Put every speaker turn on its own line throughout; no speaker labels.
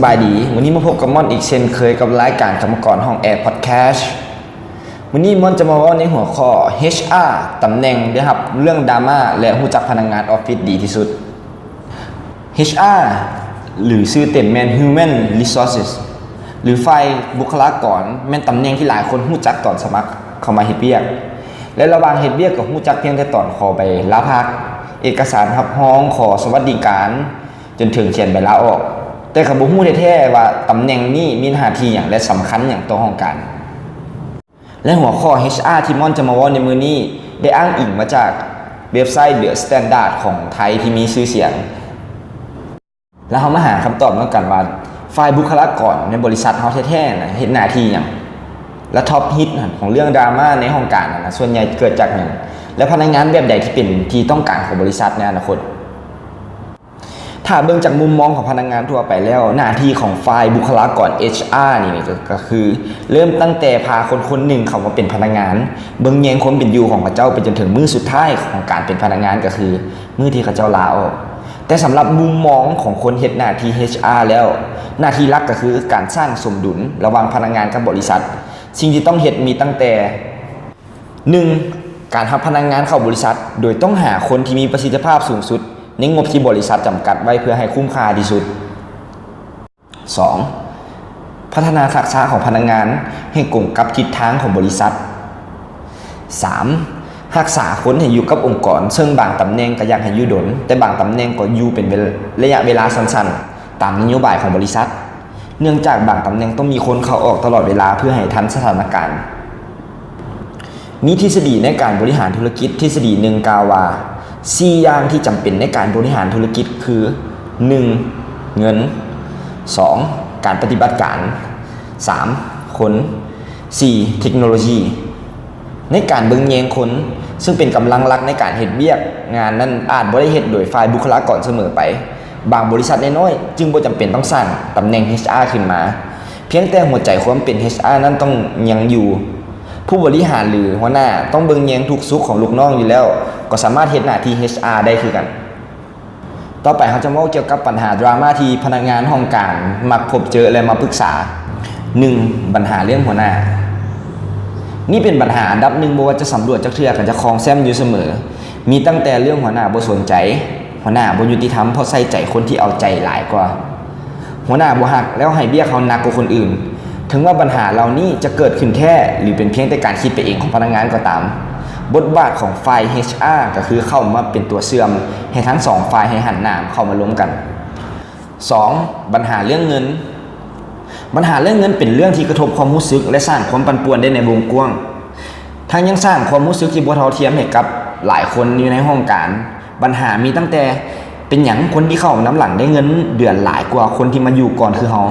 สบายดีวันนี้มาพบกับม่อนอีกเช่นเคยกับรายการกรรมกรห้องแอร์พอดแคสต์วันนี้ม่อนจะมาว่าในหัวข้อ HR ตำแหน่งเด้อครับเรื่องดราม่าและรู้จักพนักงานออฟฟิศดีที่สุด HR หรือชื่อเต็มแม่น Human Resources หรือฝ่ายบุคลากรแม่นตำแหน่งที่หลายคนรู้จักตอนสมัครเข้ามาเฮ็ดเวียกและระหว่างเฮ็ดเวียกก็รู้จักเพียงแต่ตอนขอใบลาพักเอกสารรับรองขอสวัสดิการจนถึงเขียนใบลาออกแต่ก็บ่ฮู้แท้ๆว่าตำแหน่งนี้มีหน้าที่หยังและสำคัญหยังต่อห้องการและหัวข้อ HR ที่ม่อนจะมาเว้าในมื้อนี้ได้อ้างอิงมาจากเว็บไซต์ The Standard ของไทยที่มีชื่อเสียงแล้วเฮามาหาคำตอบนำกันว่าฝ่ายบุคลากรในบริษัทเฮาแท้ๆน่ะเฮ็ดหน้าที่หยังและท็อปฮิตของเรื่องดราม่าในห้องการน่ะส่วนใหญ่เกิดจากหยังและพนักงานแบบใดที่เป็นที่ต้องการของบริษัทในอนาคตถ้าเบิ่งจากมุมมองของพนักงานทั่วไปแล้วหน้าที่ของฝ่ายบุคลากร HR นี่ก็คือเริ่มตั้งแต่พาคนๆหนึ่งเข้ามาเป็นพนักงานเบิ่งแยงความเป็นอยู่ของเขาเจ้าไปจนถึงมื้อสุดท้ายของการเป็นพนักงานก็คือมื้อที่เขาเจ้าลาออกแต่สำหรับมุมมองของคนเฮ็ดหน้าที่ HR แล้วหน้าที่หลักก็คือการสร้างสมดุลระหว่างพนักงานกับบริษัทสิ่งที่ต้องเฮ็ดมีตั้งแต่1การรับพนักงานเข้าบริษัทโดยต้องหาคนที่มีประสิทธิภาพสูงสุดในงบที่บริษัทจำกัดไว้เพื่อให้คุ้มค่าที่สุด 2. พัฒนาทักษะของพนักงานให้กลมกับทิศทางของบริษัท 3. รักษาคนให้อยู่กับองค์กรซึ่งบางตำแหน่งก็อยากให้อยู่ดนแต่บางตำแหน่งก็อยู่เป็นระยะเวลาสั้นๆตามนโยบายของบริษัทเนื่องจากบางตำแหน่งต้องมีคนเข้าออกตลอดเวลาเพื่อให้ทันสถานการณ์มีทฤษฎีในการบริหารธุรกิจทฤษฎีหนึ่งกล่าวว่า4อย่างที่จำเป็นในการบริหารธุรกิจคือ 1. เงิน 2. การปฏิบัติการ 3. คน 4. เทคโนโลยีในการเบิ่งแยงคนซึ่งเป็นกำลังหลักในการเฮ็ดเวียกงานนั้นอาจบ่ได้เฮ็ดโดยฝ่ายบุคลากรเสมอไปบางบริษัทน้อยๆจึงบ่จำเป็นต้องสร้างตำแหน่ง HR ขึ้นมาเพียงแต่หัวใจความเป็น HR นั้นต้องยังอยู่ผู้บริหารหรือหัวหน้าต้องเบิ่งแยงทุกสุขของลูกน้องอยู่แล้วก็สามารถเฮ็ดหน้าที่ HR ได้คือกันต่อไปเราจะมาเกี่ยวกับปัญหาดราม่าที่พนักงานห้องการมักพบเจอและมาปรึกษา 1. ปัญหาเรื่องหัวหน้านี่เป็นปัญหาอันดับหนึ่งบ่ว่าจะสำรวจจักเทื่อก็จะครองแซมอยู่เสมอมีตั้งแต่เรื่องหัวหน้าบ่สนใจหัวหน้าบ่ยุติธรรมเพราะใส่ใจคนที่เอาใจหลายกว่าหัวหน้าบ่ฮักแล้วให้เบี้ยเขาหนักกว่าคนอื่นถึงว่าปัญหาเหล่านี้จะเกิดขึ้นแค่หรือเป็นเพียงแต่การคิดไปเองของพนักงานก็ตามบทบาทของฝ่าย HR ก็คือเข้ามาเป็นตัวเชื่อมให้ทั้งสองฝ่ายให้หันหน้าเข้ามาร่วมกัน 2. ปัญหาเรื่องเงินปัญหาเรื่องเงินเป็นเรื่องที่กระทบความรู้สึกและสร้างความปั่นป่วนได้ในวงกว้างทั้งยังสร้างความรู้สึกที่บ่เท่าเทียมให้กับหลายคนอยู่ในห้องการปัญหามีตั้งแต่เป็นหยังคนที่เข้าน้ำหลังได้เงินเดือนหลายกว่าคนที่มาอยู่ก่อนคือเฮา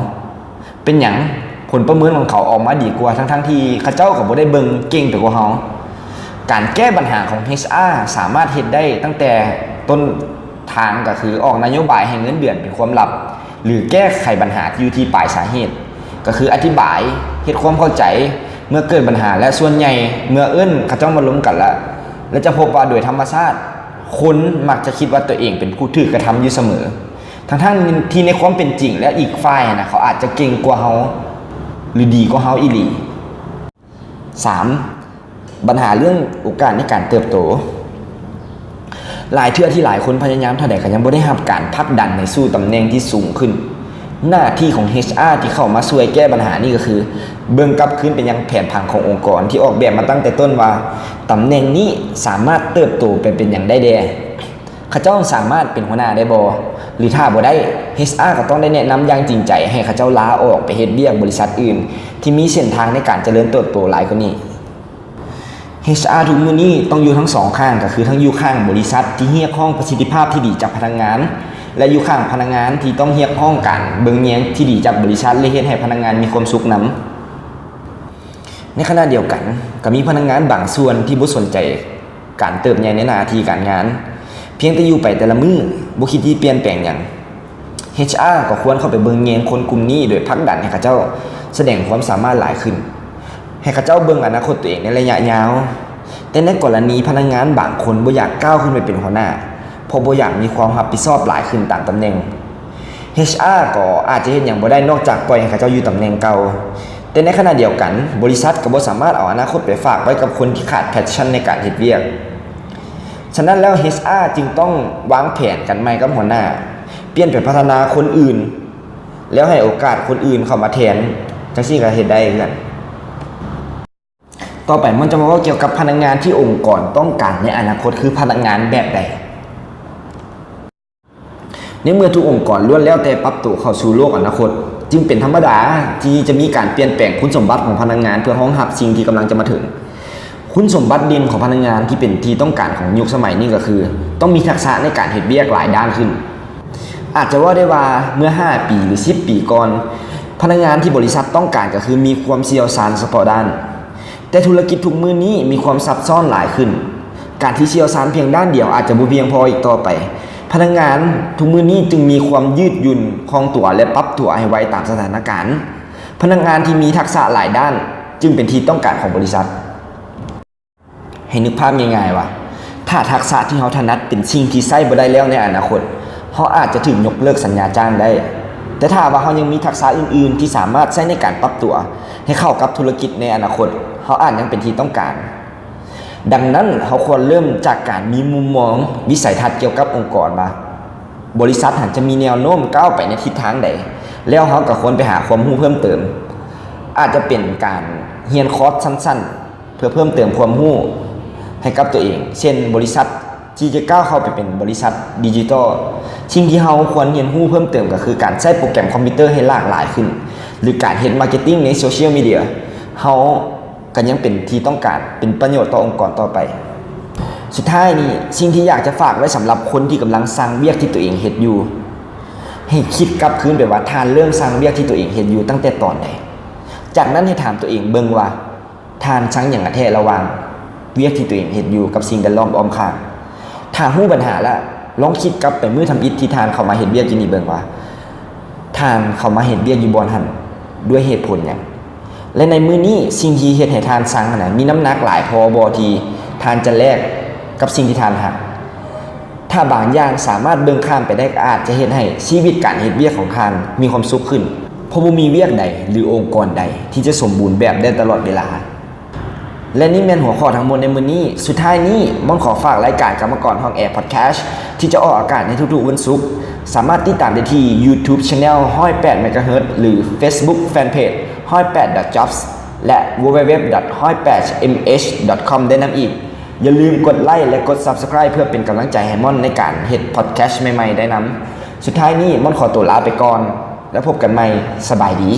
เป็นหยังผลประเมินของเขาออกมาดีกว่าทั้งที่เขาเจ้าก็บ่ได้เบิ่งเก่งไปกว่าเฮาการแก้ปัญหาของ HR สามารถเฮ็ดได้ตั้งแต่ต้นทางก็คือออกนโยบายให้เงินเดือนเป็นความลับหรือแก้ไขปัญหาที่อยู่ที่ปลายสาเหตุก็คืออธิบายเฮ็ดความเข้าใจเมื่อเกิดปัญหาและส่วนใหญ่เมื่อเขาเจ้ามาล้มกันแล้วจะพบว่าโดยธรรมชาติคนมักจะคิดว่าตัวเองเป็นผู้ถูกกระทำอยู่เสมอทั้งที่ในความเป็นจริงและอีกฝ่ายนะเขาอาจจะเก่งกว่าเฮาหรือดีกว่าเฮาอีหลี 3. ปัญหาเรื่องโอกาสในการเติบโตหลายเทื่อที่หลายคนพยายามเท่าใดก็ยังบ่ได้รับการผลักดันในสู่ตำแหน่งที่สูงขึ้นหน้าที่ของ HR ที่เข้ามาช่วยแก้ปัญหานี้ก็คือเบิ่งกลับคืนไปยังแผนผังขององค์กรที่ออกแบบมาตั้งแต่ต้นว่าตำแหน่งนี้สามารถเติบโตไปเป็นอย่างได้แด่เขาเจ้าสามารถเป็นหัวหน้าได้บ่หรือถ้าบ่ได้ HR ก็ต้องได้แนะนำอย่างจริงใจให้เขาเจ้าลาออกไปเฮ็ดเวียกบริษัทอื่นที่มีเส้นทางในการเจริญเติบโตหลายกว่านี้ HR ทุกมื้อนี้ต้องอยู่ทั้งสองข้างก็คือทั้งอยู่ข้างบริษัทที่เรียกร้องประสิทธิภาพที่ดีจากพนักงานและอยู่ข้างพนักงานที่ต้องเรียกร้องการเบิ่งแยงที่ดีจากบริษัทและเฮ็ดให้พนักงานมีความสุขนำในขณะเดียวกันก็มีพนักงานบางส่วนที่บ่สนใจการเติบใหญ่ในหน้าที่การงานเพียงแต่อยู่ไปแต่ละมื้อบ่คิดที่เปลี่ยนแปลงหยัง HR ก็ควรเข้าไปเบิ่งแยงคนกลุ่มนี้โดยผลักดันให้เขาเจ้าแสดงความสามารถหลายขึ้นให้เขาเจ้าเบิ่งอนาคตตัวเองในระยะยาวแต่ในกรณีพนักงานบางคนบ่อยากก้าวขึ้นไปเป็นหัวหน้าเพราะบ่อยากมีความรับผิดชอบหลายขึ้นตามตำแหน่ง HR ก็อาจจะเฮ็ดหยังบ่ได้นอกจากปล่อยให้เขาเจ้าอยู่ตำแหน่งเก่าแต่ในขณะเดียวกันบริษัทก็บ่สามารถเอาอนาคตไปฝากไว้กับคนที่ขาดแพชชั่นในการเฮ็ดเวียกฉะนั้นแล้ว HR จึงต้องวางแผนกันใหม่กับหัวหน้าเปลี่ยนไปพัฒนาคนอื่นแล้วให้โอกาสคนอื่นเข้ามาแทนจังซี่ก็เฮ็ดได้คือกันต่อไปมันจะมาว่าเกี่ยวกับพนักงานที่องค์กรต้องการในอนาคตคือพนักงานแบบใดในเมื่อทุกองค์กรล้วนแล้วแต่ปรับตัวเข้าสู่โลกอนาคตจึงเป็นธรรมดาที่จะมีการเปลี่ยนแปลงคุณสมบัติของพนักงานเพื่อรองรับสิ่งที่กำลังจะมาถึงคุณสมบัติเด่นของพนักงานที่เป็นที่ต้องการของยุคสมัยนี้ก็คือต้องมีทักษะในการเฮ็ดเวียกหลายด้านขึ้นอาจจะว่าได้ว่าเมื่อ5ปีหรือ10ปีก่อนพนักงานที่บริษัทต้องการก็คือมีความเชี่ยวชาญเฉพาะด้านแต่ธุรกิจทุกมื้อนี้มีความซับซ้อนหลายขึ้นการที่เชี่ยวชาญเพียงด้านเดียวอาจจะบ่เพียงพออีกต่อไปพนักงานทุกมื้อนี้จึงมีความยืดหยุ่นคล่องตัวและปรับตัวให้ไวตามสถานการณ์พนักงานที่มีทักษะหลายด้านจึงเป็นที่ต้องการของบริษัทให้นึกภาพง่ายๆว่าถ้าทักษะที่เขาถนัดเป็นสิ่งที่ใช้บ่ได้แล้วในอนาคตเขาอาจจะถูกยกเลิกสัญญาจ้างได้แต่ถ้าว่าเขายังมีทักษะอื่นๆที่สามารถใช้ในการปรับตัวให้เข้ากับธุรกิจในอนาคตเขาอาจยังเป็นที่ต้องการดังนั้นเขาควรเริ่มจากการมีมุมมองวิสัยทัศน์เกี่ยวกับองค์กรว่าบริษัทจะมีแนวโน้มก้าวไปในทิศทางใดแล้วเขาก็ควรไปหาความรู้เพิ่มเติมอาจจะเป็นการเรียนคอร์สสั้นๆเพื่อเพิ่มเติมความรู้ให้กับตัวเองเช่นบริษัทที่จะก้าวเข้าไปเป็นบริษัทดิจิทัลสิ่งที่เราควรเรียนรู้เพิ่มเติมก็คือการใช้โปรแกรมคอมพิวเตอร์ให้หลากหลายขึ้นหรือการเฮ็ดมาร์เก็ตติ้งในโซเชียลมีเดียเราก็ยังเป็นที่ต้องการเป็นประโยชน์ต่อองค์กรต่อไปสุดท้ายนี้สิ่งที่อยากจะฝากไว้สำหรับคนที่กำลังสร้างเวียกที่ตัวเองเฮ็ดอยู่ให้คิดกลับคืนไปว่าท่านเริ่มสร้างเวียกที่ตัวเองเฮ็ดอยู่ตั้งแต่ตอนใดจากนั้นให้ถามตัวเองเบิ่งว่าท่านชังอย่างกระแทกระหว่างเวียกที่ตัวเองเฮ็ดอยู่กับสิ่งแวดล้อมอ้อมข้างถ้ารู้ปัญหาแล้วลองคิดกลับไปมื้อทำอิฐที่ท่านเข้ามาเฮ็ดเวียกอยู่นี่เบิ่งว่าท่านเข้ามาเฮ็ดเวียกอยู่บ่อนหั่นด้วยเหตุผลหยังและในมื้อนี้สิ่งที่เฮ็ดให้ท่านสร้างน่ะมีน้ำหนักหลายพอบ่ที่ท่านจะแลกกับสิ่งที่ท่านหักถ้าบางอย่างสามารถเบิ่งข้ามไปได้อาจจะเฮ็ดให้ชีวิตการเฮ็ดเวียกของท่านมีความสุขขึ้นเพราะบ่มีเวียกใดหรือองค์กรใดที่จะสมบูรณ์แบบได้ตลอดเวลาและนี่แม่นหัวข้อทั้งหมดในมื้อนี้สุดท้ายนี้ม่อนขอฝากรายการกรรมกรห้องแอร์พอดแคสต์ที่จะออกอากาศในทุกๆวันศุกร์สามารถติดตามได้ที่ YouTube Channel 108 MHz หรือ Facebook Fanpage 108.jobs และ www.108mh.com ได้นำอีกอย่าลืมกดไลค์และกด Subscribe เพื่อเป็นกำลังใจให้ม่อนในการเฮ็ดพอดแคสต์ใหม่ๆได้นำสุดท้ายนี้ม่อนขอตัวลาไปก่อนแล้วพบกันใหม่สบายดี